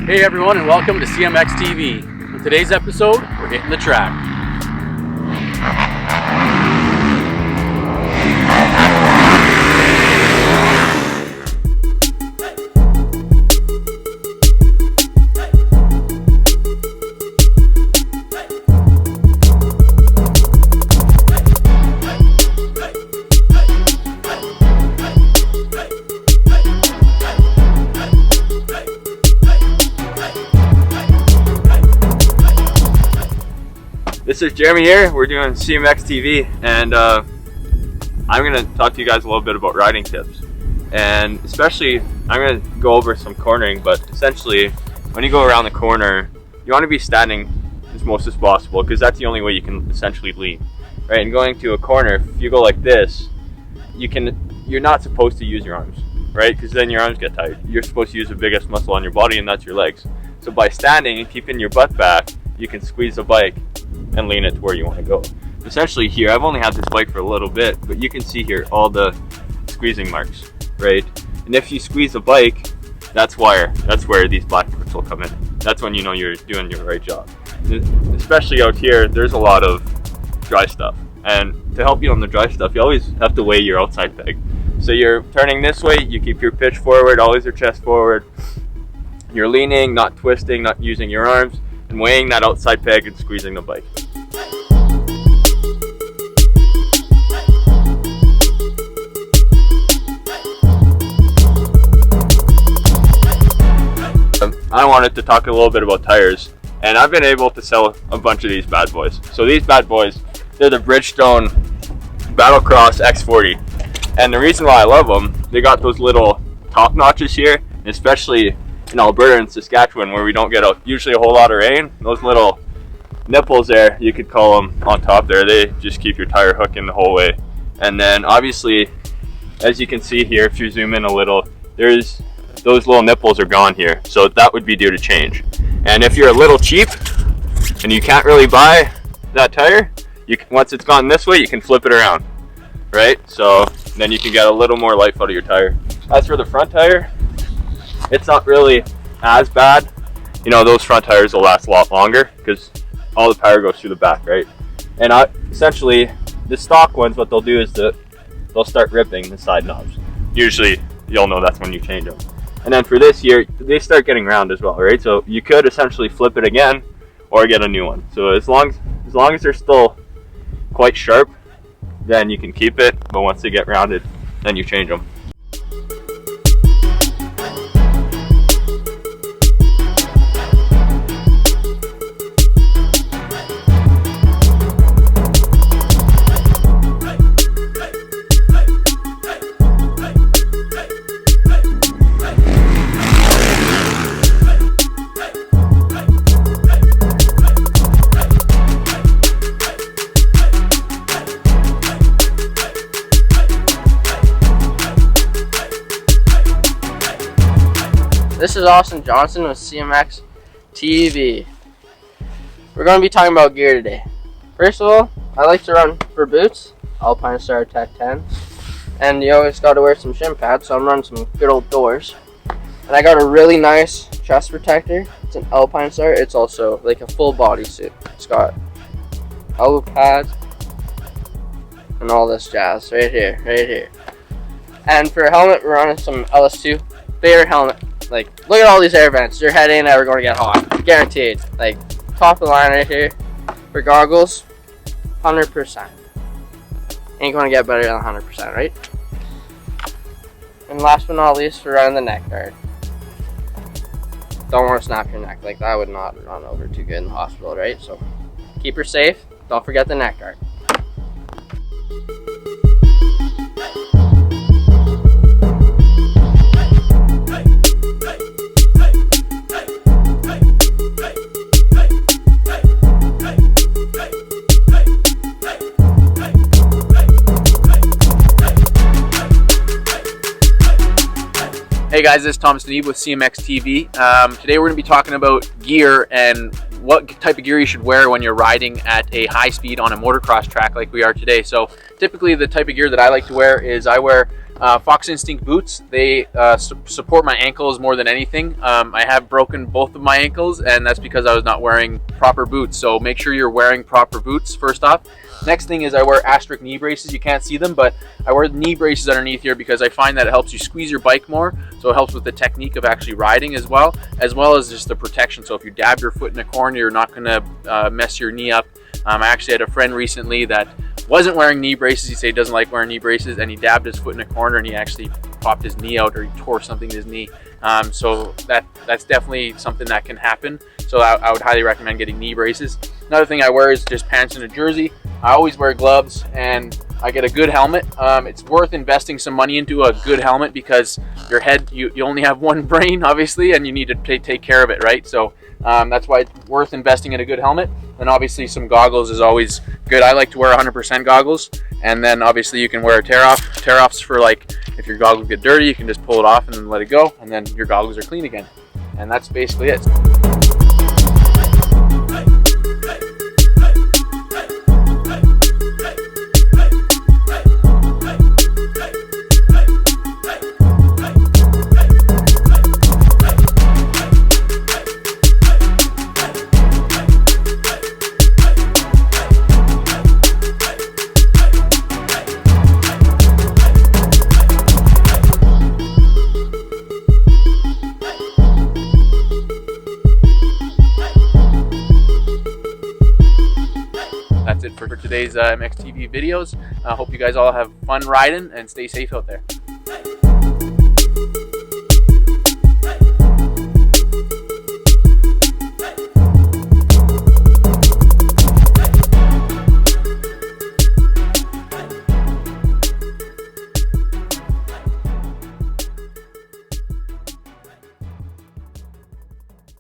Hey everyone, and welcome to CMX TV. In today's episode, we're hitting the track. This is Jeremy here. We're doing CMX TV, and I'm going to talk to you guys a little bit about riding tips. And especially, I'm going to go over some cornering, but essentially, when you go around the corner, you want to be standing as most as possible, because that's the only way you can essentially lean. Right? And going to a corner, if you go like this, you're not supposed to use your arms, right? Because then your arms get tired. You're supposed to use the biggest muscle on your body, and that's your legs. So by standing and keeping your butt back, you can squeeze the bike and lean it to where you want to go. Essentially here, I've only had this bike for a little bit, but you can see here all the squeezing marks, right? And if you squeeze the bike, that's where these black marks will come in. That's when you know you're doing your right job. And especially out here, there's a lot of dry stuff. And to help you on the dry stuff, you always have to weigh your outside peg. So you're turning this way, you keep your pitch forward, always your chest forward. You're leaning, not twisting, not using your arms, and weighing that outside peg and squeezing the bike. I wanted to talk a little bit about tires, and I've been able to sell a bunch of these bad boys. So these bad boys, they're the Bridgestone Motocross X40, and the reason why I love them, they got those little top notches here, especially in Alberta and Saskatchewan, where we don't get usually a whole lot of rain. Those little nipples there, you could call them, on top there, they just keep your tire hooking the whole way. And then obviously, as you can see here, if you zoom in a little, those little nipples are gone here, so that would be due to change. And if you're a little cheap and you can't really buy that tire, once it's gone this way, you can flip it around, right? So then you can get a little more life out of your tire. As for the front tire, it's not really as bad. You know, those front tires will last a lot longer because all the power goes through the back, right? And essentially, the stock ones, what they'll do is they'll start ripping the side knobs. Usually, you'll know that's when you change them. And then for this year, they start getting round as well, right? So you could essentially flip it again or get a new one. So as long as they're still quite sharp, then you can keep it. But once they get rounded, then you change them. This is Austin Johnson with CMX TV. We're going to be talking about gear today. First of all, I like to run for boots, Alpine Star Tech 10. And you always got to wear some shin pads, so I'm running some good old doors. And I got a really nice chest protector. It's an Alpine Star. It's also like a full body suit. It's got elbow pads and all this jazz right here. And for a helmet, we're running some LS2. Favorite helmet. Like, look at all these air vents. Your head ain't ever going to get hot. Guaranteed. Like, top of the line right here. For goggles, 100%. Ain't going to get better than 100%, right? And last but not least, we're running the neck guard. Don't want to snap your neck. Like, that would not run over too good in the hospital, right? So, keep her safe. Don't forget the neck guard. Hey guys, this is Thomas Neeb with CMX TV. Today we're going to be talking about gear and what type of gear you should wear when you're riding at a high speed on a motocross track like we are today. So typically the type of gear that I like to wear is I wear Fox Instinct boots, they support my ankles more than anything. I have broken both of my ankles, and that's because I was not wearing proper boots. So make sure you're wearing proper boots first off. Next thing is I wear asterisk knee braces. You can't see them, but I wear knee braces underneath here because I find that it helps you squeeze your bike more. So it helps with the technique of actually riding as well as just the protection. So if you dab your foot in a corner, you're not gonna mess your knee up. I actually had a friend recently that wasn't wearing knee braces. He said he doesn't like wearing knee braces, and he dabbed his foot in a corner and he actually popped his knee out, or he tore something in his knee. So that's definitely something that can happen. So I would highly recommend getting knee braces. Another thing I wear is just pants and a jersey. I always wear gloves, and I get a good helmet. It's worth investing some money into a good helmet because your head, you only have one brain, obviously, and you need to take care of it, right? So that's why it's worth investing in a good helmet. And obviously some goggles is always good. I like to wear 100% goggles, and then obviously you can wear a tear-offs for, like, if your goggles get dirty, you can just pull it off and then let it go, and then your goggles are clean again. And that's basically it. That's it for today's MXTV videos. I hope you guys all have fun riding and stay safe out there.